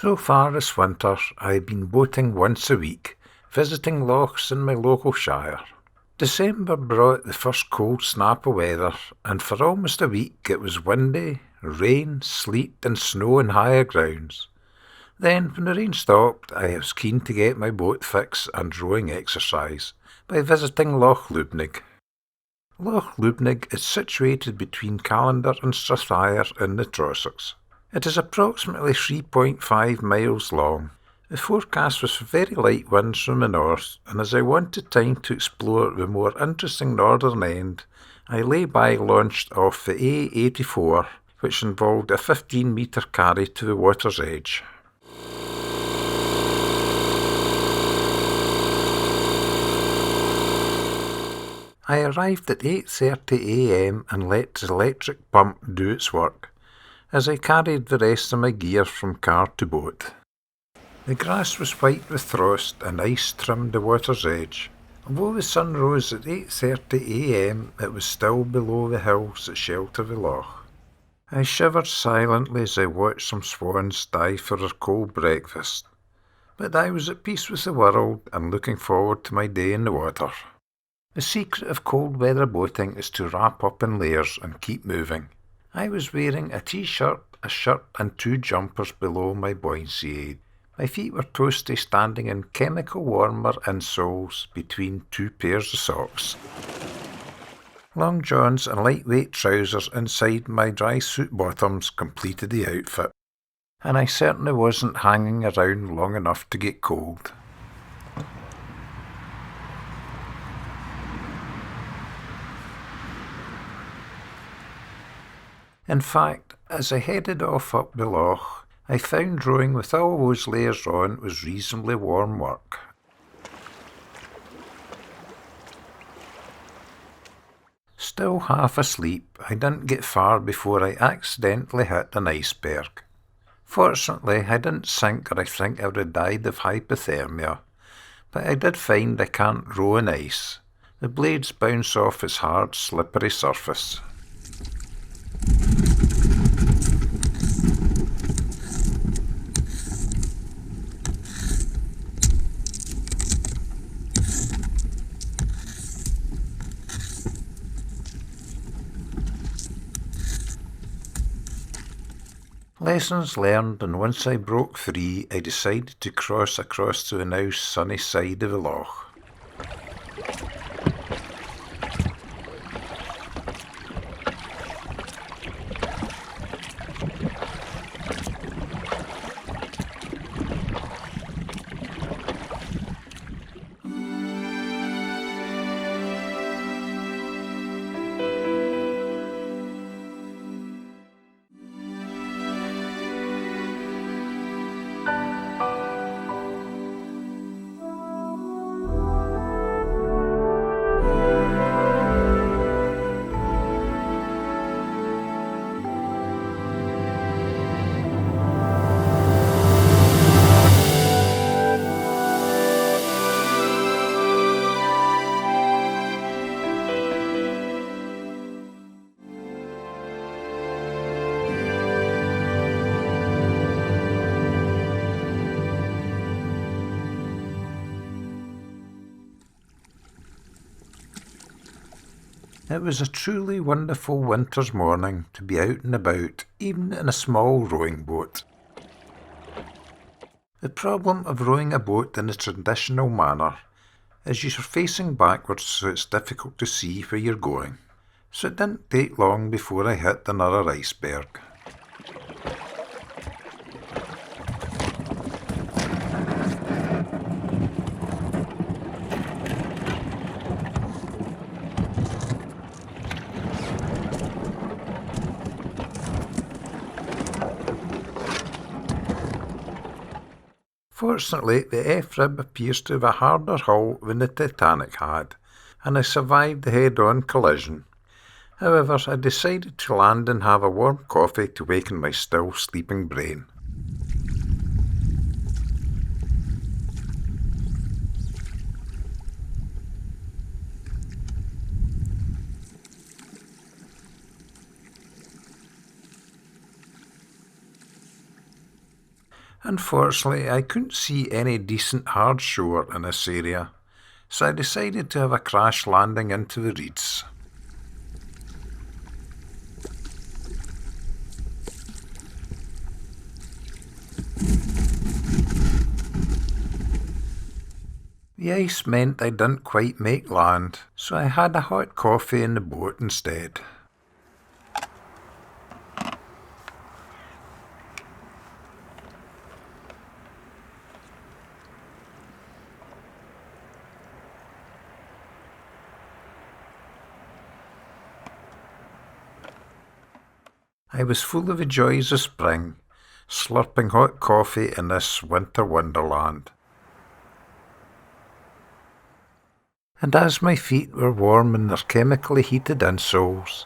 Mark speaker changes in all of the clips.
Speaker 1: So far this winter I have been boating once a week, visiting lochs in my local shire. December brought the first cold snap of weather, and for almost a week it was windy, rain, sleet and snow in higher grounds. Then, when the rain stopped, I was keen to get my boat fix and rowing exercise by visiting Loch Lubnaig. Loch Lubnaig is situated between Callander and Trossach in the Trossachs. It is approximately 3.5 miles long. The forecast was for very light winds from the north, and as I wanted time to explore the more interesting northern end, I lay-by launched off the A84, which involved a 15-metre carry to the water's edge. I arrived at 8:30 a.m. and let the electric pump do its work, as I carried the rest of my gear from car to boat. The grass was white with frost and ice trimmed the water's edge. Although the sun rose at 8:30 a.m, it was still below the hills that shelter the loch. I shivered silently as I watched some swans dive for their cold breakfast, but I was at peace with the world and looking forward to my day in the water. The secret of cold weather boating is to wrap up in layers and keep moving. I was wearing a t-shirt, a shirt and 2 jumpers below my buoyancy aid. My feet were toasty, standing in chemical warmer insoles between 2 pairs of socks. Long johns and lightweight trousers inside my dry suit bottoms completed the outfit, and I certainly wasn't hanging around long enough to get cold. In fact, as I headed off up the loch, I found rowing with all those layers on was reasonably warm work. Still half asleep, I didn't get far before I accidentally hit an iceberg. Fortunately, I didn't sink or I think I would have died of hypothermia, but I did find I can't row on ice. The blades bounce off its hard, slippery surface. Lessons learned, and once I broke free, I decided to cross across to the now sunny side of the loch. It was a truly wonderful winter's morning to be out and about, even in a small rowing boat. The problem of rowing a boat in the traditional manner is you're facing backwards, so it's difficult to see where you're going. So it didn't take long before I hit another iceberg. Fortunately, the F-rib appears to have a harder hull than the Titanic had, and I survived the head-on collision. However, I decided to land and have a warm coffee to waken my still sleeping brain. Unfortunately, I couldn't see any decent hard shore in this area, so I decided to have a crash landing into the reeds. The ice meant I didn't quite make land, so I had a hot coffee in the boat instead. I was full of the joys of spring, slurping hot coffee in this winter wonderland. And as my feet were warm in their chemically heated insoles,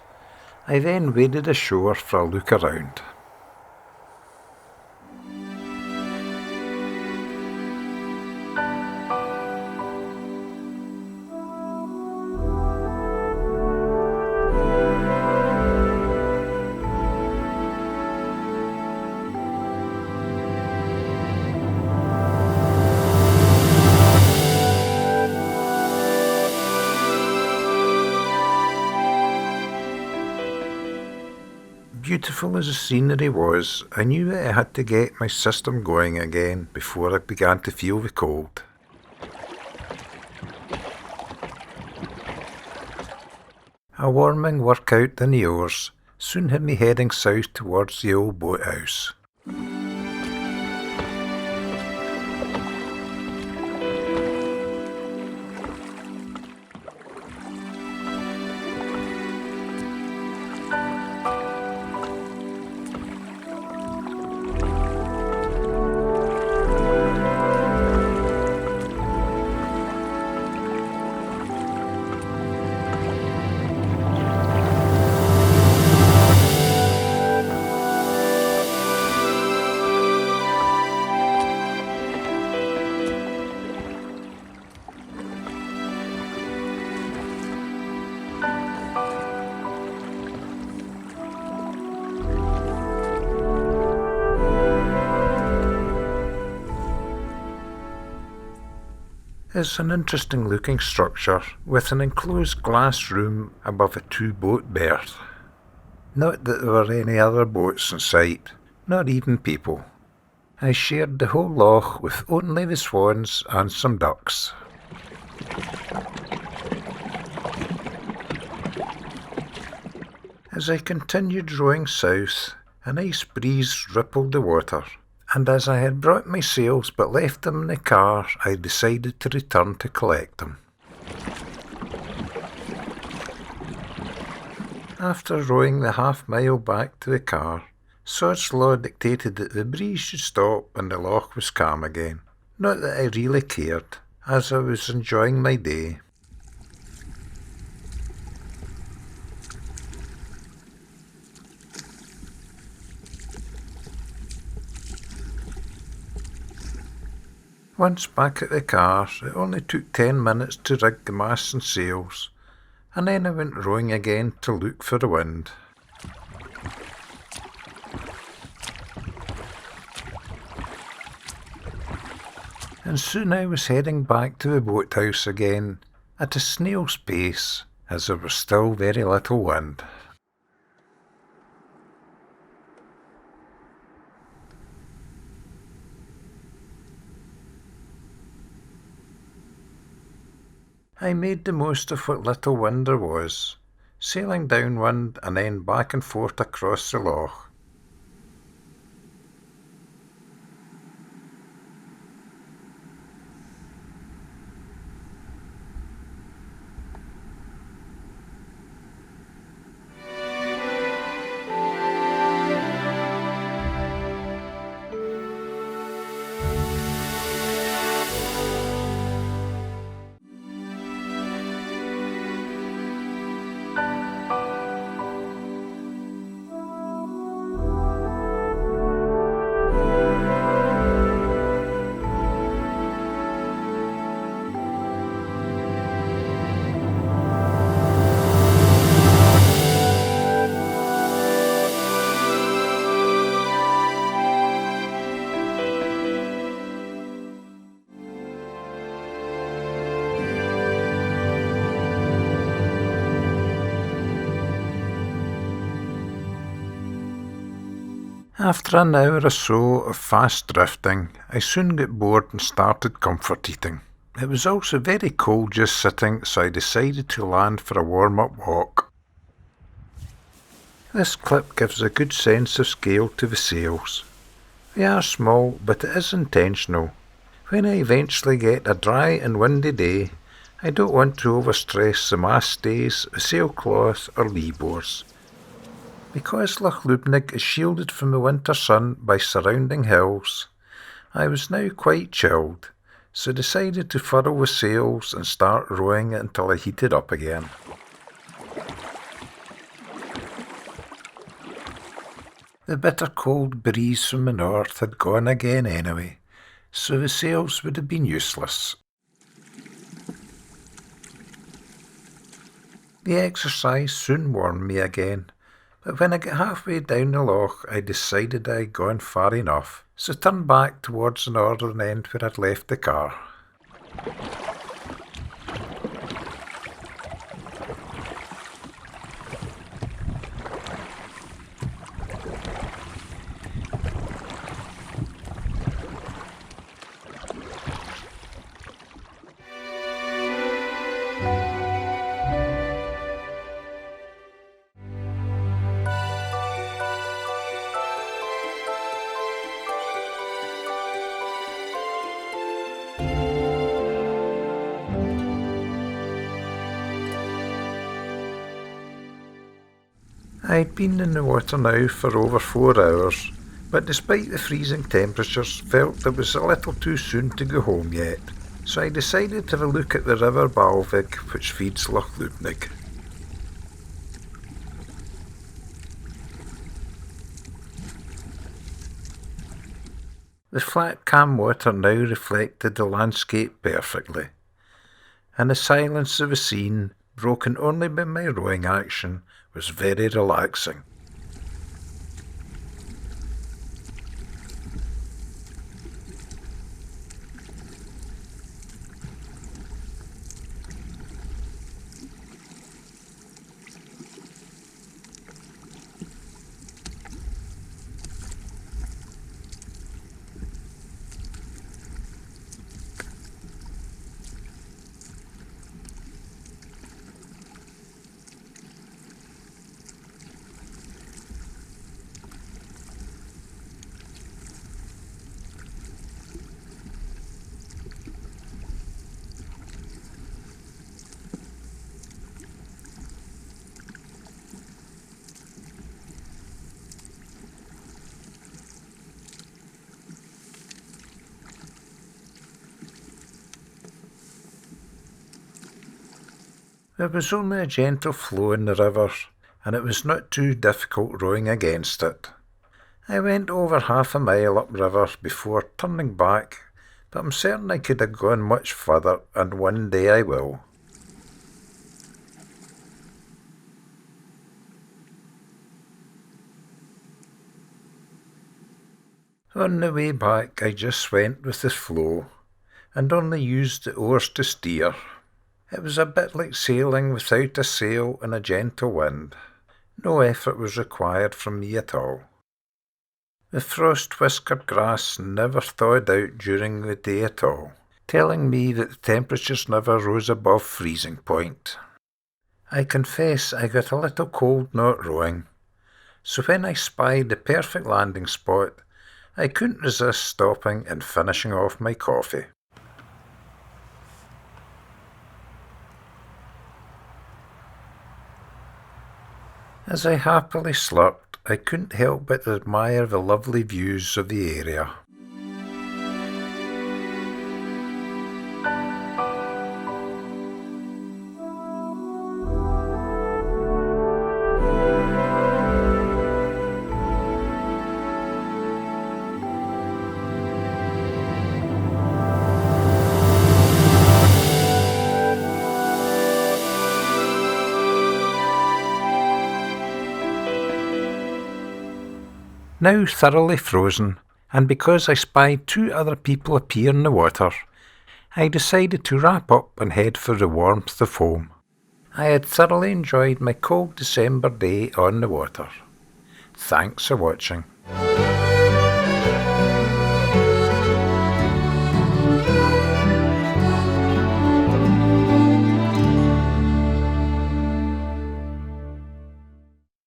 Speaker 1: I then waded ashore for a look around. Beautiful as the scenery was, I knew that I had to get my system going again before I began to feel the cold. A warming workout in the oars soon had me heading south towards the old boathouse. It's an interesting looking structure with an enclosed glass room above a two-boat berth. Not that there were any other boats in sight, not even people. I shared the whole loch with only the swans and some ducks. As I continued rowing south, a nice breeze rippled the water, and as I had brought my sails but left them in the car, I decided to return to collect them. After rowing the half-mile back to the car, Sod's law dictated that the breeze should stop and the loch was calm again. Not that I really cared, as I was enjoying my day. Once back at the car, it only took 10 minutes to rig the masts and sails, and then I went rowing again to look for the wind. And soon I was heading back to the boathouse again, at a snail's pace, as there was still very little wind. I made the most of what little wind there was, sailing downwind and then back and forth across the loch. After an hour or so of fast drifting, I soon got bored and started comfort eating. It was also very cold just sitting, so I decided to land for a warm-up walk. This clip gives a good sense of scale to the sails. They are small, but it is intentional. When I eventually get a dry and windy day, I don't want to overstress the mast stays, the sailcloth or lee bores. Because Loch Lubnaig is shielded from the winter sun by surrounding hills, I was now quite chilled, so decided to furl the sails and start rowing it until I heated up again. The bitter cold breeze from the north had gone again anyway, so the sails would have been useless. The exercise soon warmed me again, but when I got halfway down the loch I decided I had gone far enough, so turned back towards the northern end where I'd left the car. I'd been in the water now for over 4 hours, but despite the freezing temperatures, felt it was a little too soon to go home yet, so I decided to have a look at the River Balvig, which feeds Loch Lubnaig. The flat calm water now reflected the landscape perfectly, and the silence of the scene, broken only by my rowing action, was very relaxing. There was only a gentle flow in the river, and it was not too difficult rowing against it. I went over half a mile upriver before turning back, but I'm certain I could have gone much further, and one day I will. On the way back I just went with the flow, and only used the oars to steer. It was a bit like sailing without a sail in a gentle wind. No effort was required from me at all. The frost-whiskered grass never thawed out during the day at all, telling me that the temperatures never rose above freezing point. I confess I got a little cold not rowing, so when I spied the perfect landing spot, I couldn't resist stopping and finishing off my coffee. As I happily slurped, I couldn't help but admire the lovely views of the area. Now thoroughly frozen, and because I spied 2 other people appear in the water, I decided to wrap up and head for the warmth of home. I had thoroughly enjoyed my cold December day on the water. Thanks for watching.